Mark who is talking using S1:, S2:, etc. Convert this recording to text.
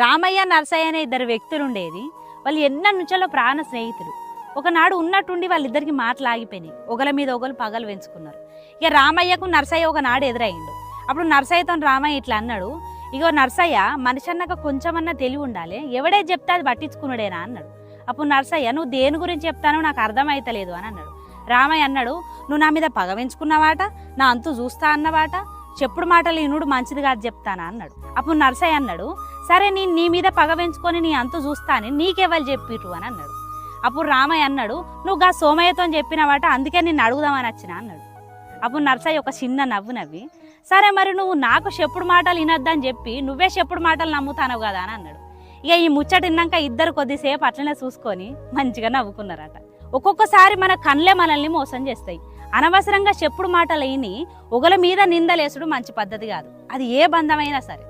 S1: రామయ్య నరసయ్య అనే ఇద్దరు వ్యక్తులు ఉండేది. వాళ్ళు ఎన్న నుంచో ప్రాణ స్నేహితులు. ఒకనాడు ఉన్నట్టుండి వాళ్ళిద్దరికి మాటలు ఆగిపోయినాయి. ఒకల మీద ఒకరు పగలు పెంచుకున్నారు. ఇక రామయ్యకు నరసయ్య ఒకనాడు ఎదురయ్యిండు. అప్పుడు నరసయ్యతో రామయ్య ఇట్లా అన్నాడు, ఇగో నరసయ్య, మనిషి అన్నాక కొంచెమన్నా తెలివి ఉండాలి, ఎవడే చెప్తే అది పట్టించుకున్నాడేనా అన్నాడు. అప్పుడు నరసయ్య, నువ్వు దేని గురించి చెప్తానో నాకు అర్థమైతలేదు అని అన్నాడు. రామయ్య అన్నాడు, నువ్వు నా మీద పగ పెంచుకున్నవాట, నా అంతు చూస్తా అన్నవాట, చెప్పుడు మాటలు ఇనుడు మంచిది కాదు చెప్తానా అన్నాడు. అప్పుడు నరసయ్య అన్నాడు, సరే నేను నీ మీద పగ పెంచుకొని నీ అంతు చూస్తా అని నీకెవరు చెప్పిర్రు అని అన్నాడు. అప్పుడు రామయ్య అన్నాడు, నువ్వు గా సోమయ్యతో చెప్పినవాట, అందుకే నిన్ను అడుగుదామని వచ్చిన అన్నాడు. అప్పుడు నరసయ్య ఒక చిన్న నవ్వు నవ్వి, సరే మరి నువ్వు నాకు చెప్పుడు మాటలు వినొద్దని చెప్పి నువ్వే చెప్పుడు మాటలు నమ్ముతానవు కదా అని అన్నాడు. ఇక ఈ ముచ్చట విన్నాక ఇద్దరు కొద్దిసేపు అట్లనే చూసుకొని మంచిగా నవ్వుకున్నారట. ఒక్కొక్కసారి మన కళ్ళే మనల్ని మోసం చేస్తాయి. అనవసరంగా చెప్పుడు మాటలు విని ఒకల మీద నిందలేసుడు మంచి పద్ధతి కాదు. అది ఏ బంధమైనా సరే.